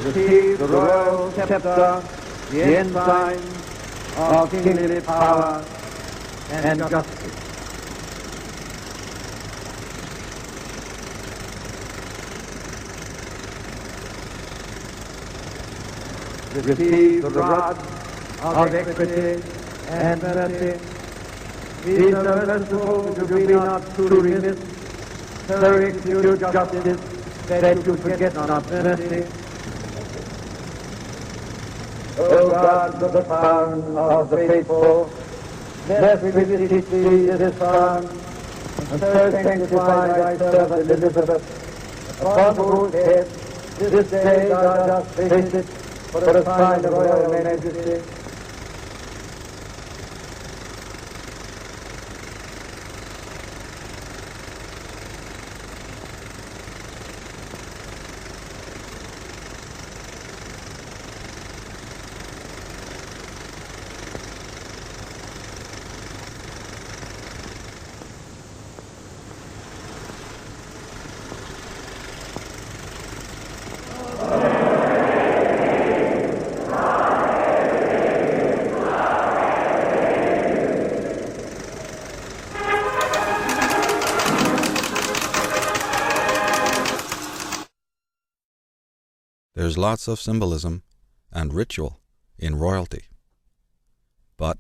received the royal scepter, the ensign of kingly power and justice. Receive the rod of equity and mercy. Be so merciful to be not too remiss, so execute justice that you forget not mercy. O God, the fount of the faithful, let me beseech thee this fount, and so sanctify thy servant Elizabeth, upon whose head this day thou dost place it for a sign of royal majesty. There's lots of symbolism and ritual in royalty. But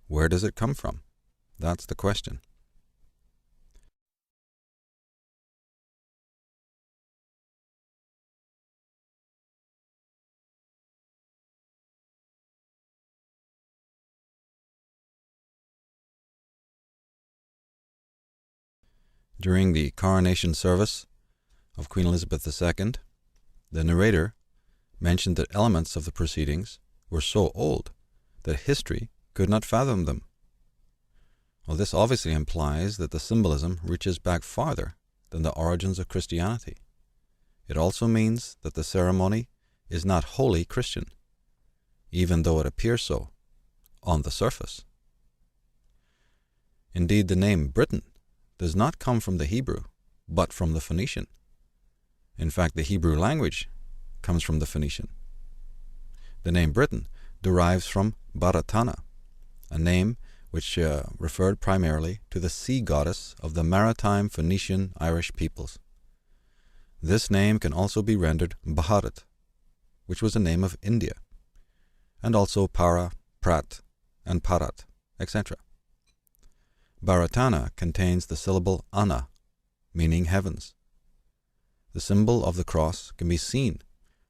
where does it come from? That's the question. During the coronation service of Queen Elizabeth II, the narrator mentioned that elements of the proceedings were so old that history could not fathom them. Well, this obviously implies that the symbolism reaches back farther than the origins of Christianity. It also means that the ceremony is not wholly Christian, even though it appears so on the surface. Indeed, the name Britain does not come from the Hebrew, but from the Phoenician. In fact, the Hebrew language comes from the Phoenician. The name Britain derives from Baratana, a name which referred primarily to the sea goddess of the maritime Phoenician Irish peoples. This name can also be rendered Bharat, which was a name of India, and also Para, Prat, and Parat, etc. Baratana contains the syllable Ana, meaning heavens. The symbol of the cross can be seen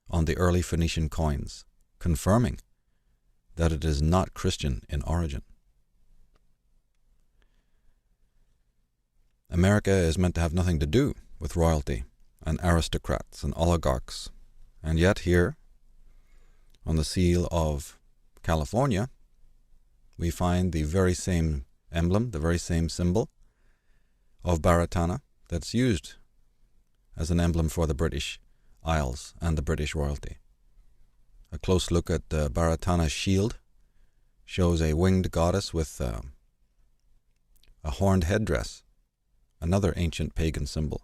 on the early Phoenician coins, confirming that it is not Christian in origin. America is meant to have nothing to do with royalty and aristocrats and oligarchs, and yet here, on the seal of California, we find the very same emblem, the very same symbol of Baratana that's used as an emblem for the British Isles and the British royalty. A close look at Baratana's shield shows a winged goddess with a horned headdress, another ancient pagan symbol.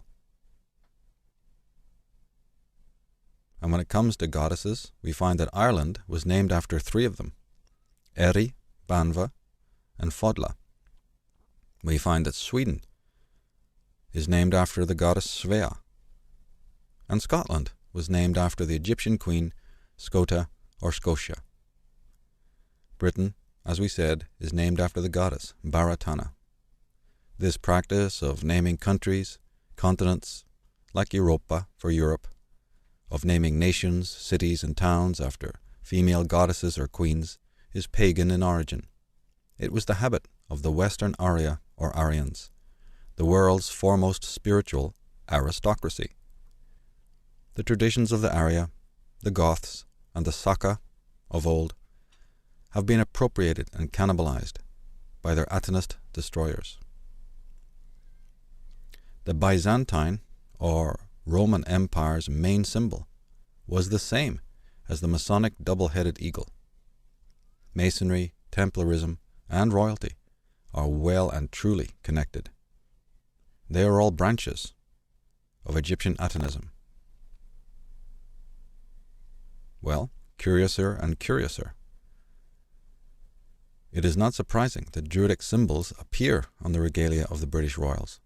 And when it comes to goddesses, we find that Ireland was named after three of them, Eri, Banva, and Fodla. We find that Sweden is named after the goddess Svea, and Scotland was named after the Egyptian queen Scota or Scotia. Britain, as we said, is named after the goddess Baratana. This practice of naming countries, continents, like Europa for Europe, of naming nations, cities, and towns after female goddesses or queens, is pagan in origin. It was the habit of the Western Arya or Aryans, the world's foremost spiritual aristocracy. The traditions of the Arya, the Goths, and the Saka of old have been appropriated and cannibalized by their Atenist destroyers. The Byzantine or Roman Empire's main symbol was the same as the Masonic double-headed eagle. Masonry, Templarism, and royalty are well and truly connected. They are all branches of Egyptian Atenism. well, curiouser and curiouser. It is not surprising that Druidic symbols appear on the regalia of the British royals.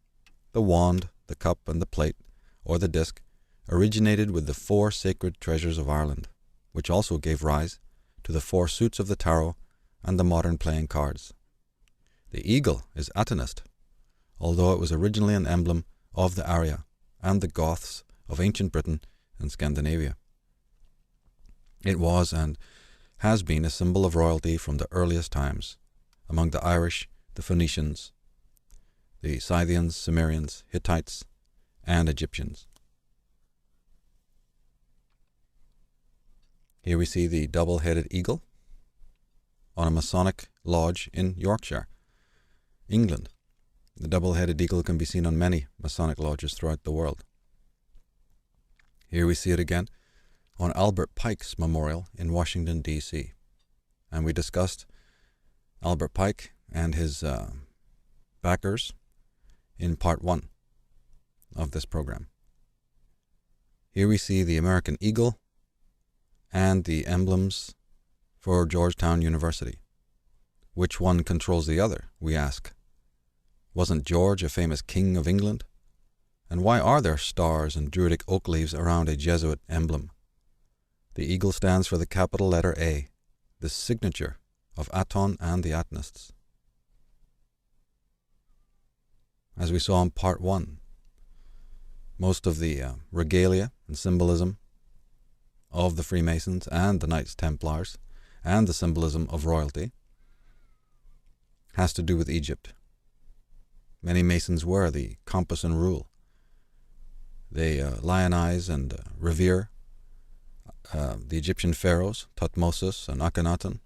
The wand, the cup, and the plate, or the disc, originated with the 4 sacred treasures of Ireland, which also gave rise to the 4 suits of the tarot and the modern playing cards. The eagle is Atonist, although it was originally an emblem of the Arya and the Goths of ancient Britain and Scandinavia. It was and has been a symbol of royalty from the earliest times among the Irish, the Phoenicians, the Scythians, Sumerians, Hittites, and Egyptians. Here we see the double-headed eagle on a Masonic lodge in Yorkshire, England. The double-headed eagle can be seen on many Masonic lodges throughout the world. Here we see it again on Albert Pike's memorial in Washington, D.C. And we discussed Albert Pike and his backers in part 1 of this program. Here we see the American eagle and the emblems for Georgetown University. Which one controls the other, we ask? Wasn't George a famous king of England? And why are there stars and Druidic oak leaves around a Jesuit emblem? The eagle stands for the capital letter A, the signature of Aton and the Atonists. As we saw in part 1, most of the regalia and symbolism of the Freemasons and the Knights Templars and the symbolism of royalty has to do with Egypt. Many Masons wear the compass and rule. They lionize and revere the Egyptian pharaohs, Thutmosis and Akhenaten,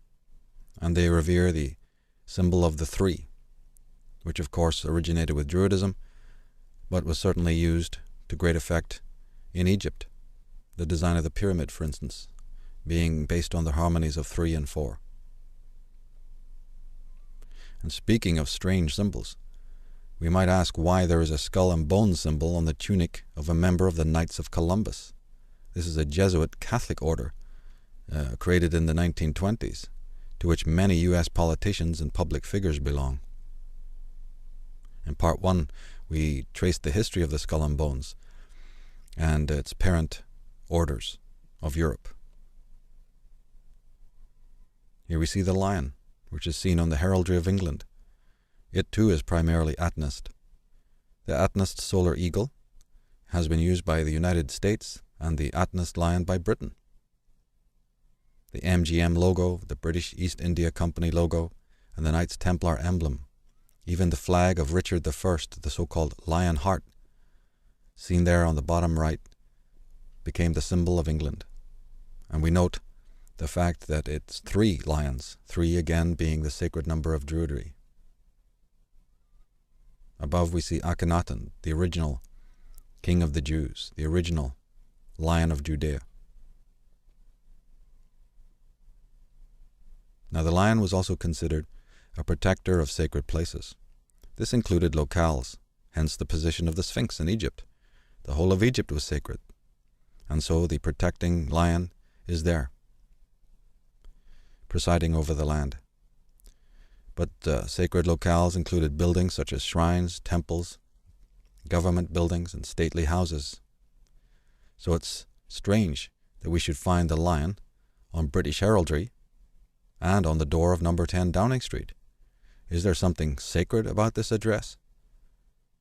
and they revere the symbol of the 3, which of course originated with Druidism, but was certainly used to great effect in Egypt. The design of the pyramid, for instance, being based on the harmonies of 3 and 4. And speaking of strange symbols, we might ask why there is a skull and bones symbol on the tunic of a member of the Knights of Columbus. This is a Jesuit Catholic order created in the 1920s, to which many U.S. politicians and public figures belong. In part 1, we traced the history of the skull and bones and its parent orders of Europe. Here we see the lion, which is seen on the heraldry of England. It too is primarily Atonist. The Atonist solar eagle has been used by the United States and the Atonist lion by Britain. The MGM logo, the British East India Company logo, and the Knights Templar emblem, even the flag of Richard I, the so-called Lion Heart, seen there on the bottom right, became the symbol of England. And we note the fact that it's 3 lions, 3 again being the sacred number of Druidry. Above we see Akhenaten, the original king of the Jews, the original Lion of Judea. Now the lion was also considered a protector of sacred places. This included locales, hence the position of the Sphinx in Egypt. The whole of Egypt was sacred, and so the protecting lion is there, presiding over the land. But sacred locales included buildings such as shrines, temples, government buildings, and stately houses. So it's strange that we should find the lion on British heraldry and on the door of number 10 Downing Street. Is there something sacred about this address?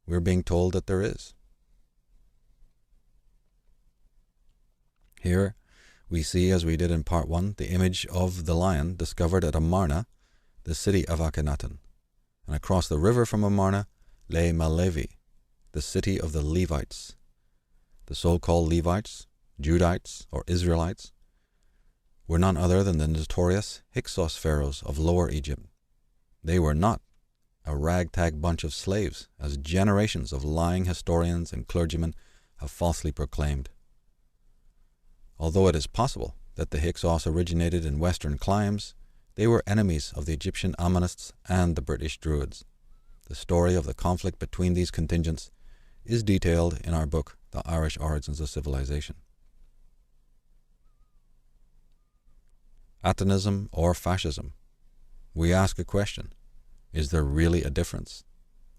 We're being told that there is. Here we see, as we did in part 1, the image of the lion discovered at Amarna, the city of Akhenaten. And across the river from Amarna lay Malevi, the city of the Levites. The so-called Levites, Judites, or Israelites, were none other than the notorious Hyksos pharaohs of Lower Egypt. They were not a ragtag bunch of slaves, as generations of lying historians and clergymen have falsely proclaimed. Although it is possible that the Hyksos originated in western climes, they were enemies of the Egyptian Ammonists and the British Druids. The story of the conflict between these contingents is detailed in our book, The Irish Origins of Civilization. Atanism or fascism. We ask a question. Is there really a difference?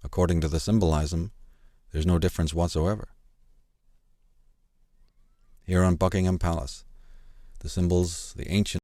According to the symbolism, there's no difference whatsoever. Here on Buckingham Palace, the symbols, the ancient